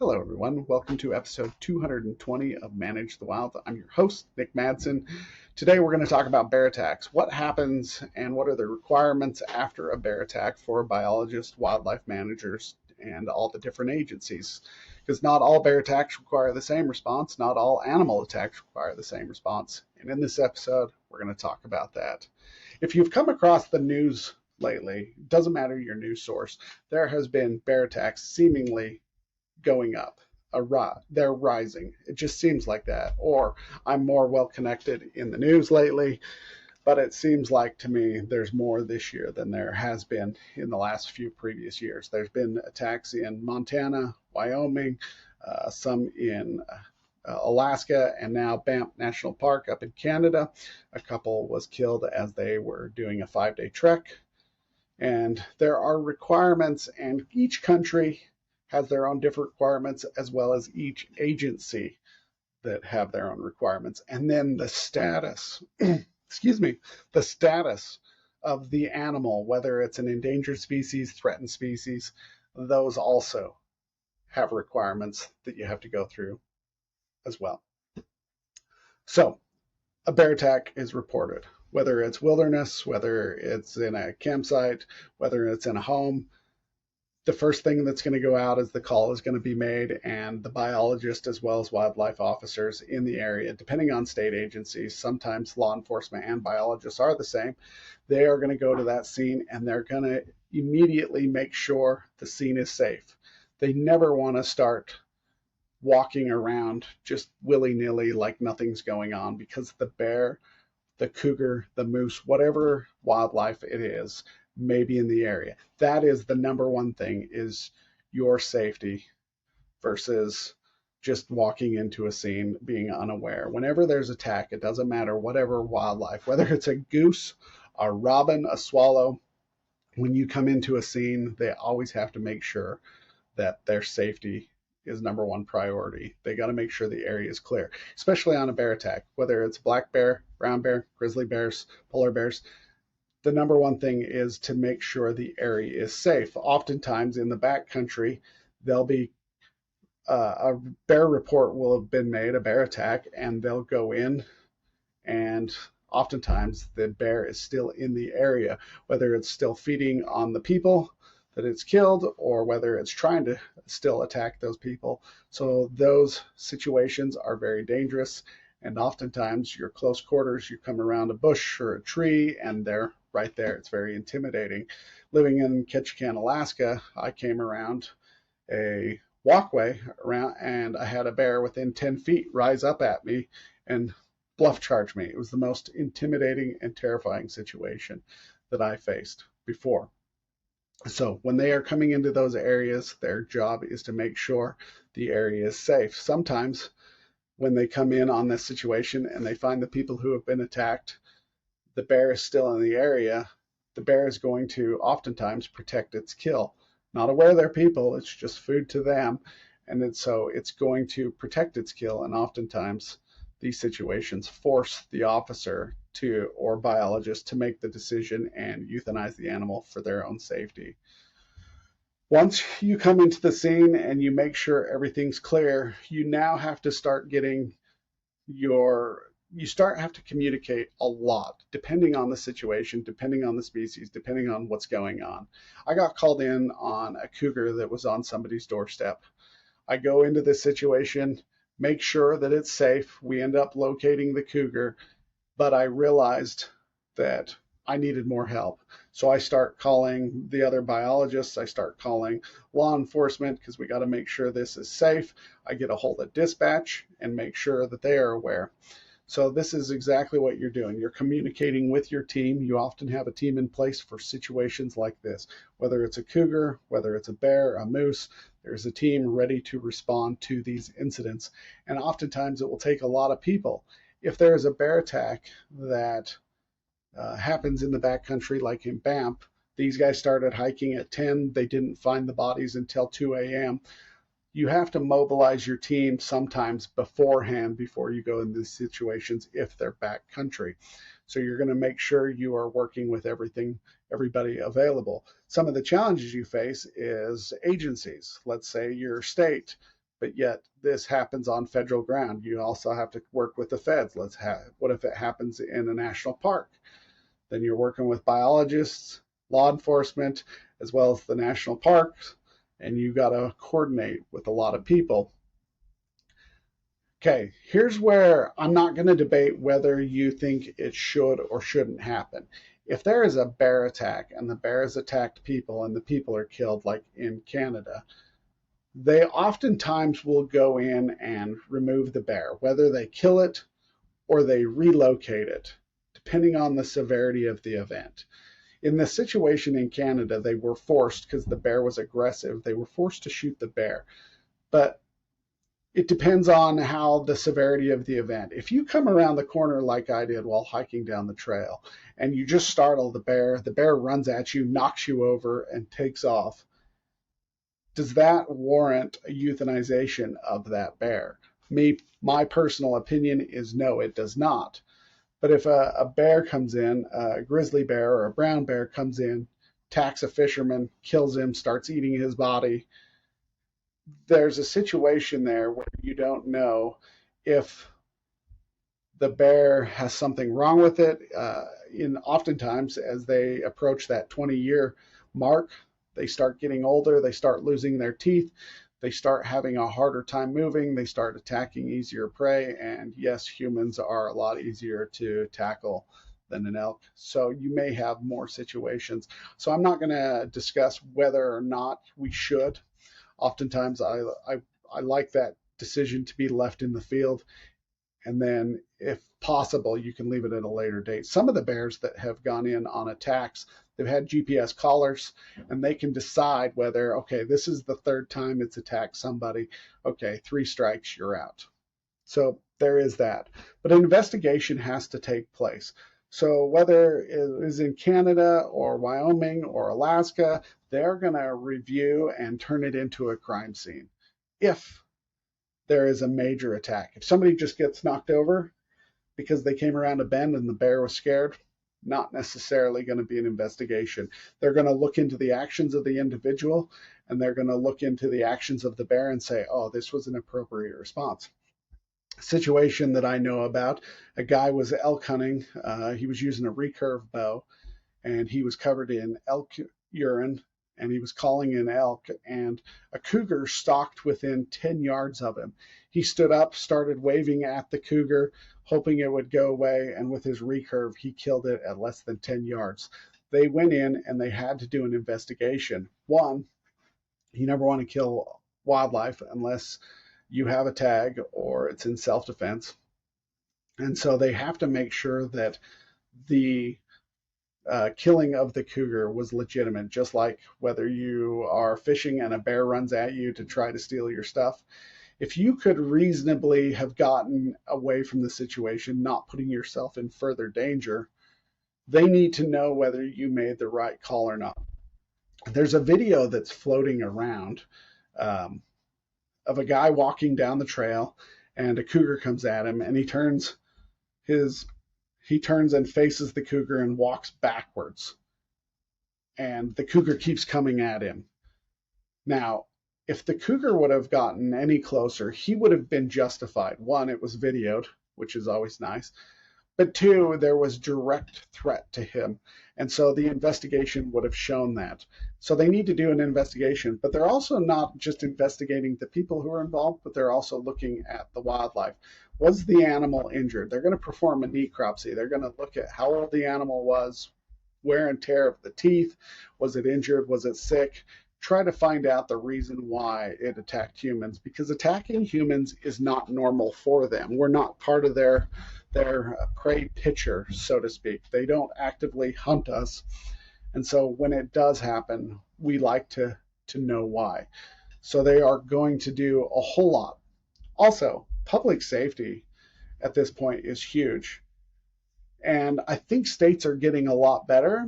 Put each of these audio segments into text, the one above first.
Hello, everyone. Welcome to episode 220 of Manage the Wild. I'm your host, Nick Madsen. Today, we're going to talk about bear attacks. What happens and what are the requirements after a bear attack for biologists, wildlife managers, and all the different agencies? Because not all bear attacks require the same response. Not all animal attacks require the same response. And in this episode, we're going to talk about that. If you've come across the news lately, it doesn't matter your news source, there has been bear attacks seemingly going up. They're rising. It just seems like that. Or I'm more well connected in the news lately, but it seems like to me there's more this year than there has been in the last few previous years. There's been attacks in Montana, Wyoming, some in Alaska, and now Banff National Park up in Canada. A couple was killed as they were doing a 5-day trek. And there are requirements, and each country has their own different requirements, as well as each agency that have their own requirements. And then the status, the status of the animal, whether it's an endangered species, threatened species, those also have requirements that you have to go through as well. So a bear attack is reported, whether it's wilderness, whether it's in a campsite, whether it's in a home. The first thing that's going to go out is the call is going to be made, and the biologist as well as wildlife officers in the area, depending on state agencies, sometimes law enforcement and biologists are the same, they are going to go to that scene and they're going to immediately make sure the scene is safe. They never want to start walking around just willy-nilly like nothing's going on, because the bear, the cougar, the moose, whatever wildlife it is, maybe in the area. That is the number one thing, is your safety versus just walking into a scene being unaware. Whenever there's attack, it doesn't matter whatever wildlife, whether it's a goose, a robin, a swallow, when you come into a scene, they always have to make sure that their safety is number one priority. They got to make sure the area is clear, especially on a bear attack, whether it's black bear, brown bear, grizzly bears, polar bears. The number one thing is to make sure the area is safe. Oftentimes in the backcountry, there'll be a bear report will have been made, a bear attack, and they'll go in, and oftentimes the bear is still in the area, whether it's still feeding on the people that it's killed or whether it's trying to still attack those people. So those situations are very dangerous. And oftentimes you're close quarters, you come around a bush or a tree and they're right there. It's very intimidating. Living in Ketchikan, Alaska, I came around a walkway around and I had a bear within 10 feet rise up at me and bluff charge me. It was the most intimidating and terrifying situation that I faced before. So when they are coming into those areas, their job is to make sure the area is safe. Sometimes when they come in on this situation and they find the people who have been attacked, the bear is still in the area, the bear is going to oftentimes protect its kill. Not aware they're people, it's just food to them. And so it's going to protect its kill. And oftentimes these situations force the officer to, or biologist, to make the decision and euthanize the animal for their own safety. Once you come into the scene and you make sure everything's clear, you now have to start getting have to communicate a lot, depending on the situation, depending on the species, depending on what's going on. I got called in on a cougar that was on somebody's doorstep. I go into this situation, make sure that it's safe. We end up locating the cougar, but I realized that I needed more help. So I start calling the other biologists. I start calling law enforcement because we got to make sure this is safe. I get a hold of dispatch and make sure that they are aware. So this is exactly what you're doing. You're communicating with your team. You often have a team in place for situations like this. Whether it's a cougar, whether it's a bear, a moose, there's a team ready to respond to these incidents. And oftentimes it will take a lot of people. If there is a bear attack that happens in the backcountry, like in Banff, these guys started hiking at 10. They didn't find the bodies until 2 a.m. You have to mobilize your team sometimes beforehand before you go into these situations if they're backcountry. So you're going to make sure you are working with everybody available. Some of the challenges you face is agencies. Let's say your state but yet this happens on federal ground. You also have to work with the feds. What if it happens in a national park? Then you're working with biologists, law enforcement, as well as the national parks, and you got to coordinate with a lot of people. Okay, here's where I'm not going to debate whether you think it should or shouldn't happen. If there is a bear attack and the bear has attacked people and the people are killed, like in Canada, they oftentimes will go in and remove the bear, whether they kill it or they relocate it, depending on the severity of the event. In the situation in Canada, they were forced, because the bear was aggressive, they were forced to shoot the bear. But it depends on how the severity of the event. If you come around the corner like I did while hiking down the trail and you just startle the bear runs at you, knocks you over, and takes off, does that warrant a euthanization of that bear? My personal opinion is no, it does not. But if a bear comes in, a grizzly bear or a brown bear comes in, attacks a fisherman, kills him, starts eating his body, there's a situation there where you don't know if the bear has something wrong with it. Oftentimes, as they approach that 20-year mark, they start getting older, they start losing their teeth, they start having a harder time moving, they start attacking easier prey, and yes, humans are a lot easier to tackle than an elk. So you may have more situations. So I'm not going to discuss whether or not we should. Oftentimes, I like that decision to be left in the field, and then if possible, you can leave it at a later date. Some of the bears that have gone in on attacks, they've had GPS collars, and they can decide whether, okay, this is the third time it's attacked somebody. Okay, 3 strikes, you're out. So there is that. But an investigation has to take place. So whether it is in Canada or Wyoming or Alaska, they're going to review and turn it into a crime scene if there is a major attack. If somebody just gets knocked over because they came around a bend and the bear was scared, not necessarily going to be an investigation. They're going to look into the actions of the individual, and they're going to look into the actions of the bear and say, oh, this was an appropriate response. Situation that I know about, a guy was elk hunting. He was using a recurve bow, and he was covered in elk urine, and he was calling in elk, and a cougar stalked within 10 yards of him. He stood up, started waving at the cougar, hoping it would go away, and with his recurve, he killed it at less than 10 yards. They went in and they had to do an investigation. One, you never want to kill wildlife unless you have a tag or it's in self-defense. And so they have to make sure that the killing of the cougar was legitimate, just like whether you are fishing and a bear runs at you to try to steal your stuff. If you could reasonably have gotten away from the situation, not putting yourself in further danger, they need to know whether you made the right call or not. There's a video that's floating around of a guy walking down the trail, and a cougar comes at him, and he turns and faces the cougar and walks backwards, and the cougar keeps coming at him. Now, if the cougar would have gotten any closer, he would have been justified. One, it was videoed, which is always nice. But two, there was direct threat to him. And so the investigation would have shown that. So they need to do an investigation, but they're also not just investigating the people who are involved, but they're also looking at the wildlife. Was the animal injured? They're going to perform a necropsy. They're going to look at how old the animal was, wear and tear of the teeth. Was it injured? Was it sick? Try to find out the reason why it attacked humans, because attacking humans is not normal for them. We're not part of their prey picture, so to speak. They don't actively hunt us. And so when it does happen, we like to know why. So they are going to do a whole lot. Also, public safety at this point is huge. And I think states are getting a lot better,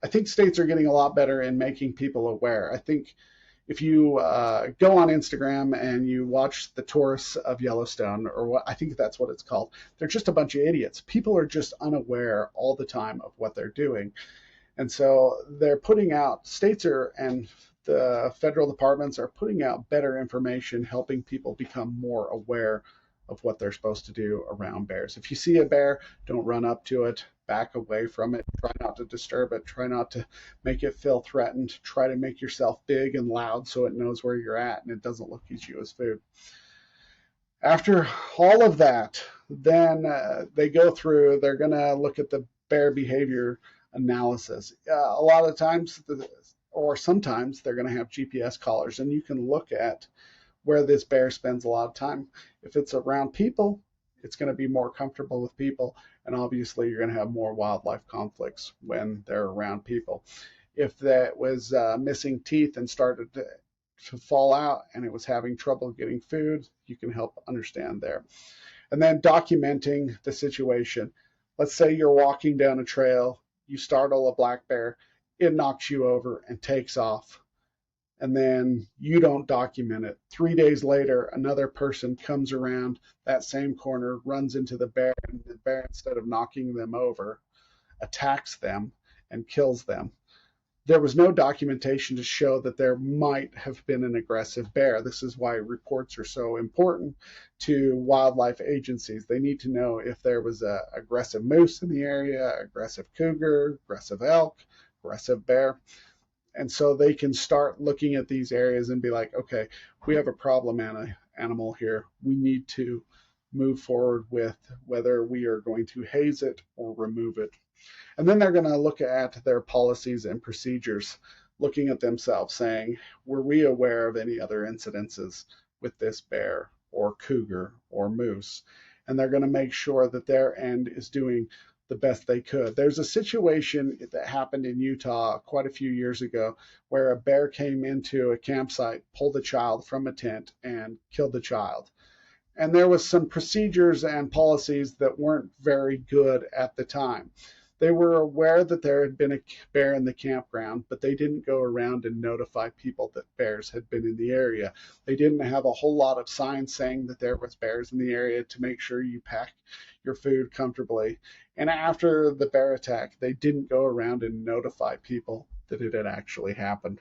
I think states are getting a lot better in making people aware. I think if you go on Instagram and you watch the tourists of Yellowstone, or what I think that's what it's called, they're just a bunch of idiots. People are just unaware all the time of what they're doing. And so they're putting out, and the federal departments are putting out better information, helping people become more aware of what they're supposed to do around bears. If you see a bear, don't run up to it, back away from it, try not to disturb it, try not to make it feel threatened, try to make yourself big and loud so it knows where you're at and it doesn't look at you as food. After all of that, then they're going to look at the bear behavior analysis. A lot of times, or sometimes, they're going to have GPS collars, and you can look at where this bear spends a lot of time. If it's around people, it's going to be more comfortable with people, and obviously you're going to have more wildlife conflicts when they're around people. If that was missing teeth and started to fall out and it was having trouble getting food, you can help understand there. And then documenting the situation. Let's say you're walking down a trail, you startle a black bear, it knocks you over and takes off, and then you don't document it. 3 days later, another person comes around that same corner, runs into the bear, and the bear, instead of knocking them over, attacks them and kills them. There was no documentation to show that there might have been an aggressive bear. This is why reports are so important to wildlife agencies. They need to know if there was an aggressive moose in the area, aggressive cougar, aggressive elk, aggressive bear. And so they can start looking at these areas and be like, okay, we have a problem animal here. We need to move forward with whether we are going to haze it or remove it. And then they're going to look at their policies and procedures, looking at themselves, saying, were we aware of any other incidences with this bear or cougar or moose? And they're going to make sure that their end is doing the best they could. There's a situation that happened in Utah quite a few years ago where a bear came into a campsite, pulled a child from a tent, and killed the child. And there was some procedures and policies that weren't very good at the time. They were aware that there had been a bear in the campground, but they didn't go around and notify people that bears had been in the area. They didn't have a whole lot of signs saying that there was bears in the area to make sure you pack your food comfortably. And after the bear attack, they didn't go around and notify people that it had actually happened.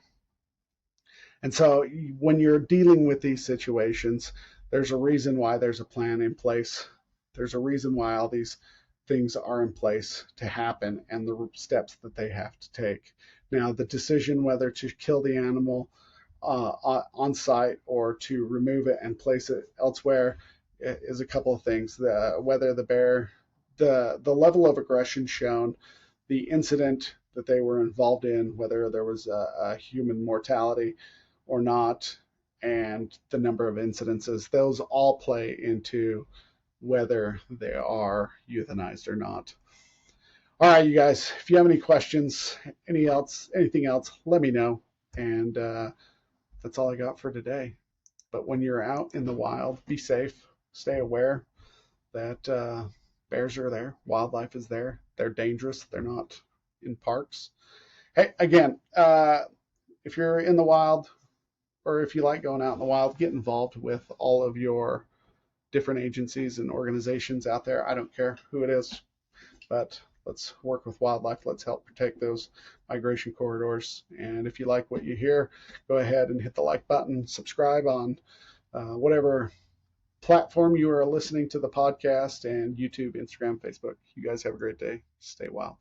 And so when you're dealing with these situations, there's a reason why there's a plan in place. There's a reason why all these things are in place to happen and the steps that they have to take. Now, the decision whether to kill the animal on site or to remove it and place it elsewhere is a couple of things. Whether the bear, the level of aggression shown, the incident that they were involved in, whether there was a human mortality or not, and the number of incidences, those all play into whether they are euthanized or not. All right, you guys, if you have any questions, anything else, let me know. And that's all I got for today. But when you're out in the wild, be safe, stay aware that bears are there, wildlife is there. They're dangerous. They're not in parks. Hey, again, if you're in the wild, or if you like going out in the wild, get involved with all of your different agencies and organizations out there. I don't care who it is, but let's work with wildlife. Let's help protect those migration corridors. And if you like what you hear, go ahead and hit the like button, subscribe on whatever platform you are listening to the podcast, and YouTube, Instagram, Facebook. You guys have a great day. Stay wild.